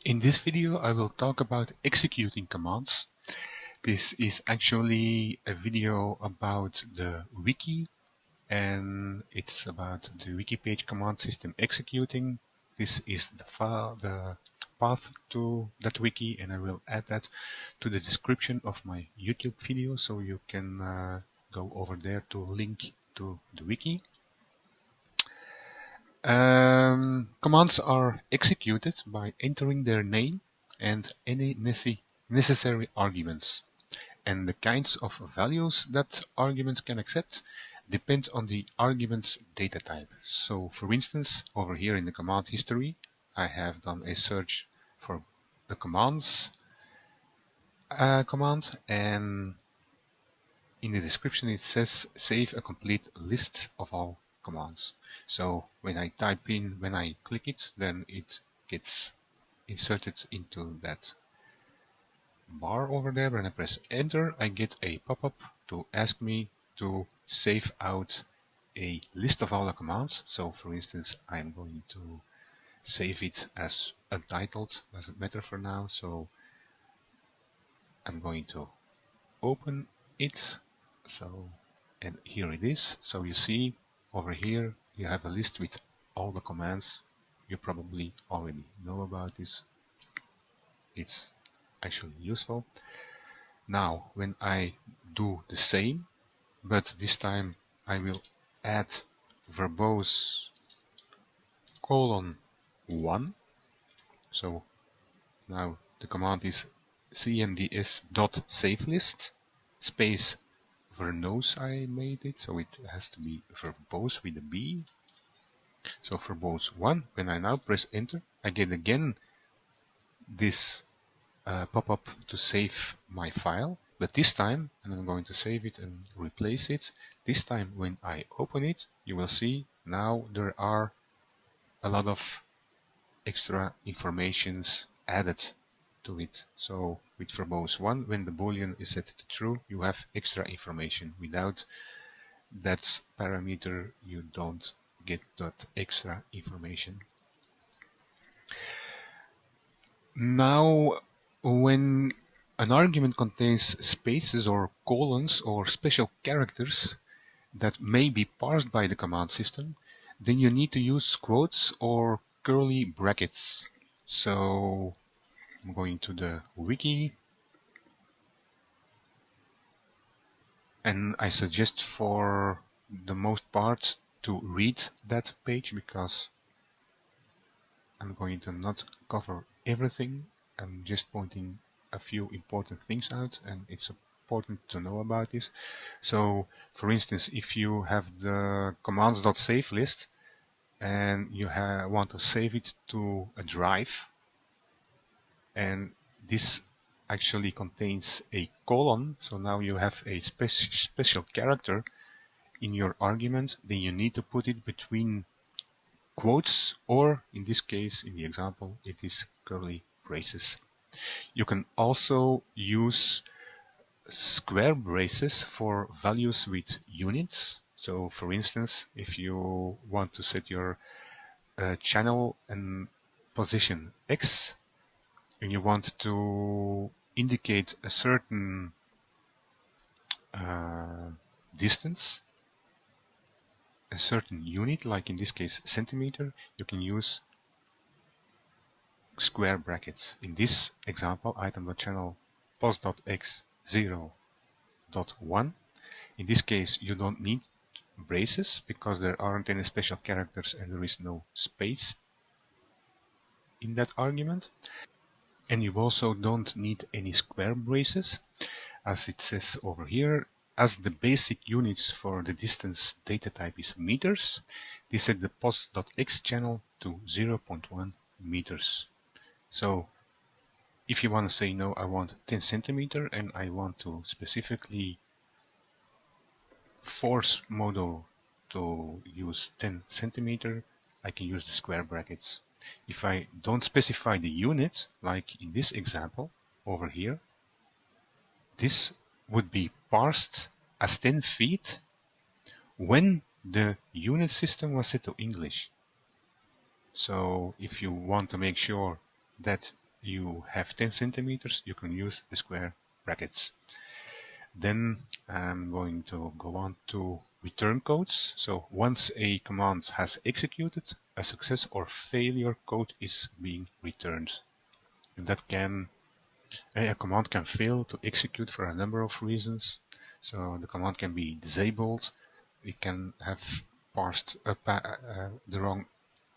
In this video I will talk about executing commands. This is actually a video about the wiki, and it's about the wiki page command system executing. This is the file, the path to that wiki, and I will add that to the description of my YouTube video, so you can go over there to link to the wiki. Commands are executed by entering their name and any necessary arguments, and the kinds of values that arguments can accept depend on the argument's data type. So for instance, over here in the command history, I have done a search for the commands command, and in the description it says save a complete list of all commands. So when I click it, then it gets inserted into that bar over there. When I press enter, I get a pop-up to ask me to save out a list of all the commands. So for instance, I'm going to save it as untitled, doesn't matter for now. So I'm going to open it. So, and here it is. So you see over here you have a list with all the commands. You probably already know about this. It's actually useful. Now when I do the same, but this time I will add verbose :1. So now the command is cmds.savelist space verbose. I made it, so it has to be verbose with a B. So verbose 1. When I now press enter, I get again this pop-up to save my file, but this time, and I'm going to save it and replace it, this time when I open it, you will see now there are a lot of extra informations added to it. So with verbose 1, when the boolean is set to true, you have extra information. Without that parameter, you don't get that extra information. Now, when an argument contains spaces or colons or special characters that may be parsed by the command system, then you need to use quotes or curly brackets. So I'm going to the wiki, and I suggest for the most part to read that page, because I'm going to not cover everything. I'm just pointing a few important things out, and it's important to know about this. So for instance, if you have the commands.save list and you want to save it to a drive, and this actually contains a colon, so now you have a special character in your argument, then you need to put it between quotes, or in this case, in the example, it is curly braces. You can also use square braces for values with units. So for instance, if you want to set your channel and position X, and you want to indicate a certain distance, a certain unit, like in this case centimeter, you can use square brackets. In this example, item.channel post.x 0.1. In this case, you don't need braces because there aren't any special characters and there is no space in that argument. And you also don't need any square braces, as it says over here. As the basic units for the distance data type is meters, they set the post.x channel to 0.1 meters. So if you want to say, no, I want 10 centimeter and I want to specifically force modo to use 10 centimeter, I can use the square brackets. If I don't specify the unit, like in this example over here, this would be parsed as 10 feet when the unit system was set to English. So if you want to make sure that you have 10 centimeters, you can use the square brackets. Then I'm going to go on to return codes. So once a command has executed, a success or failure code is being returned. And that a command can fail to execute for a number of reasons. So the command can be disabled, it can have parsed the wrong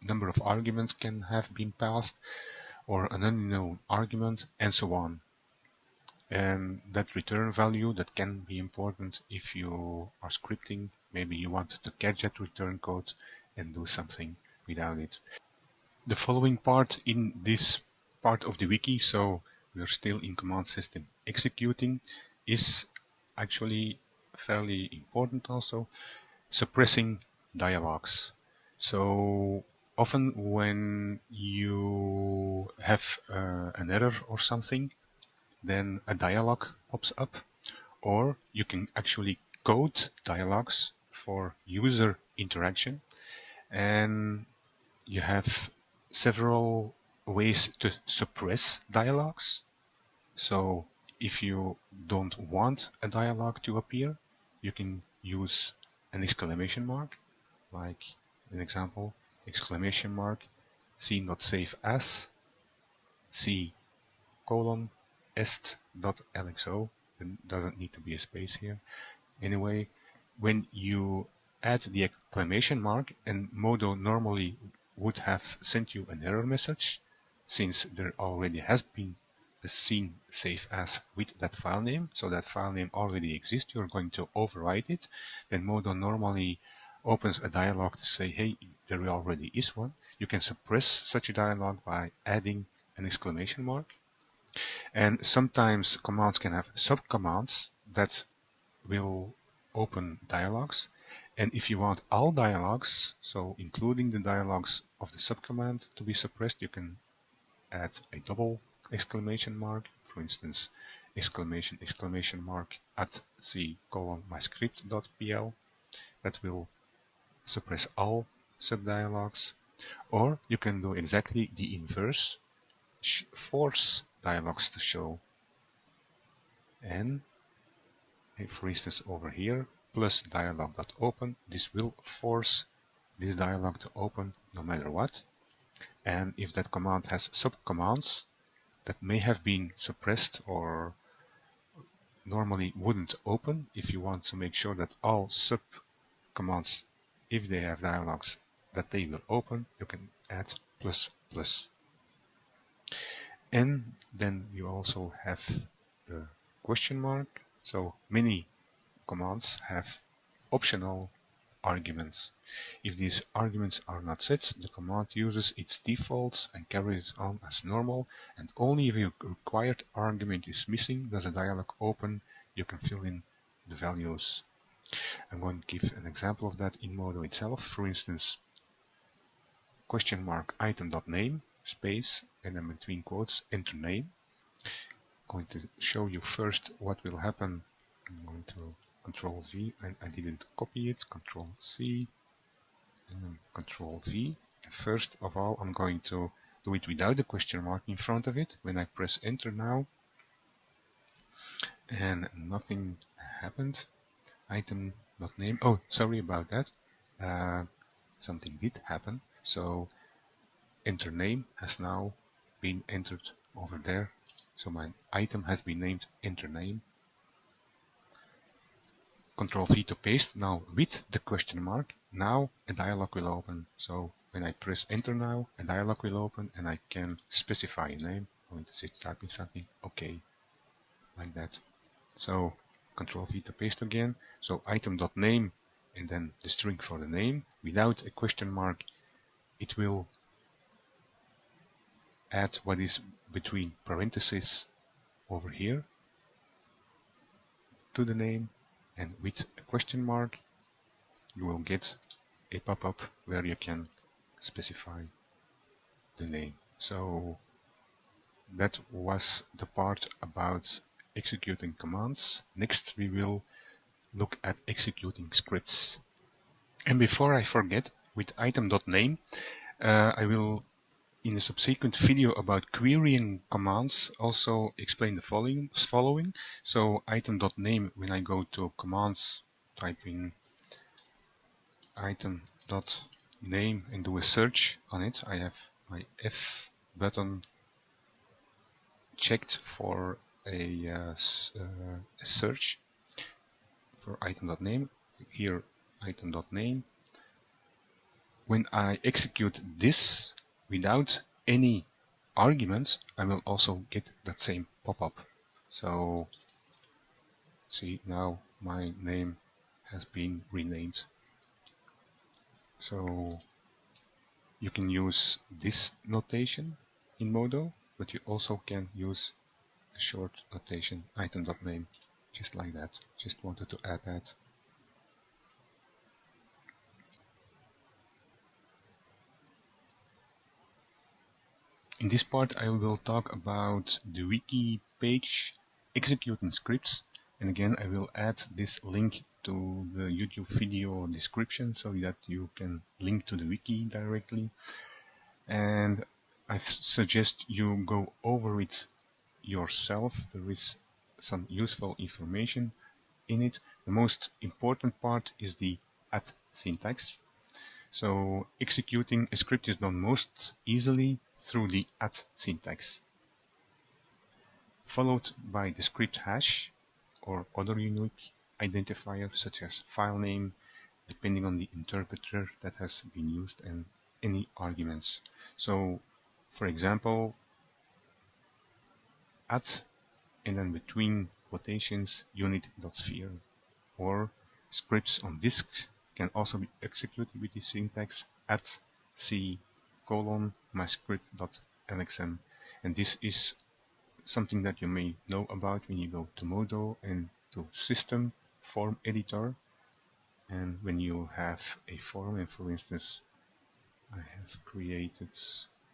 number of arguments can have been passed, or an unknown argument, and so on. And that return value, that can be important if you are scripting. Maybe you want to catch that return code and do something without it. The following part in this part of the wiki, so we're still in command system executing, is actually fairly important also. Suppressing dialogues. So often when you have an error or something, then a dialog pops up, or you can actually code dialogues for user interaction, and you have several ways to suppress dialogues. So if you don't want a dialogue to appear, you can use an exclamation mark, like an example, exclamation mark, c.save-as, c: est.lxo. There doesn't need to be a space here. Anyway, when you add the exclamation mark, and modo normally would have sent you an error message, since there already has been a scene save as with that file name, so that file name already exists, you're going to overwrite it. Then modo normally opens a dialog to say, hey, there already is one. You can suppress such a dialog by adding an exclamation mark. And sometimes commands can have subcommands that will open dialogues. And if you want all dialogues, so including the dialogues of the subcommand to be suppressed, you can add a double exclamation mark, for instance, exclamation mark at c:myscript.pl. That will suppress all subdialogues. Or you can do exactly the inverse, force dialogues to show. And for instance over here, plus dialog.open, this will force this dialog to open no matter what. And if that command has subcommands that may have been suppressed or normally wouldn't open, if you want to make sure that all subcommands, if they have dialogs, that they will open, you can add plus plus. And then you also have the question mark. So many commands have optional arguments. If these arguments are not set, the command uses its defaults and carries on as normal, and only if your required argument is missing does a dialog open. You can fill in the values. I'm going to give an example of that in modo itself. For instance, question mark item.name space, and then between quotes enter name. I'm going to show you first what will happen. I'm going to Control V, and I didn't copy it, Control C, and Control V. And first of all, I'm going to do it without the question mark in front of it. When I press enter now, and nothing happened. Item.name, oh, sorry about that. Something did happen. So enter name has now been entered over there. So my item has been named enter name. Control V to paste now with the question mark. Now a dialog will open. So when I press enter now, a dialog will open and I can specify a name. I'm going to say typing something. Okay, like that. So Control V to paste again. So item.name and then the string for the name. Without a question mark, it will add what is between parentheses over here to the name. And with a question mark, you will get a pop-up where you can specify the name. So that was the part about executing commands. Next, we will look at executing scripts. And before I forget, with item.name, I will in a subsequent video about querying commands also explain the following. So item.name, when I go to commands, type in item.name and do a search on it, I have my F button checked for a search for item.name. Here item.name. When I execute this without any arguments, I will also get that same pop-up. So see, now my name has been renamed. So you can use this notation in modo, but you also can use a short notation, item.name, just like that. Just wanted to add that. In this part I will talk about the wiki page executing scripts, and again I will add this link to the YouTube video description so that you can link to the wiki directly, and I suggest you go over it yourself. There is some useful information in it. The most important part is the at syntax. So executing a script is done most easily through the at syntax, followed by the script hash or other unique identifier such as file name, depending on the interpreter that has been used, and any arguments. So for example, at and then between quotations unit.sphere, or scripts on disks can also be executed with the syntax at c colon myscript.lxm, and this is something that you may know about when you go to modo and to system form editor, and when you have a form, and for instance I have created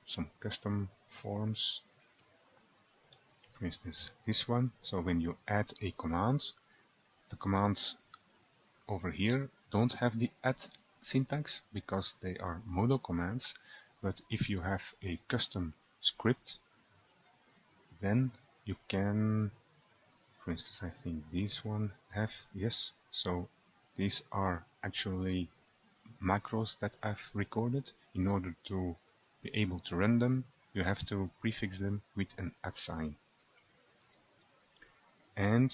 some custom forms, for instance this one. So when you add a command, the commands over here don't have the at syntax because they are modo commands, but if you have a custom script, then you can, for instance, I think these one have, yes, so these are actually macros that I've recorded. In order to be able to run them, you have to prefix them with an @ sign. And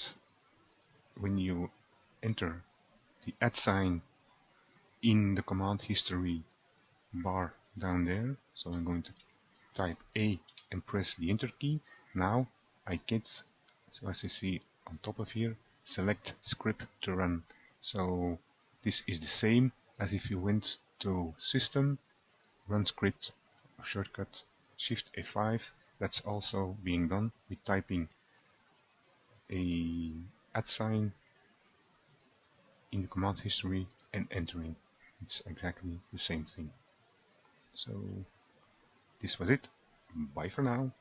when you enter the @ sign in the command history bar down there, so I'm going to type A and press the enter key. Now I get, so as you see on top of here, select script to run. So this is the same as if you went to system, run script, or shortcut shift F5. That's also being done with typing a @ sign in the command history and entering. It's exactly the same thing. So this was it. Bye for now.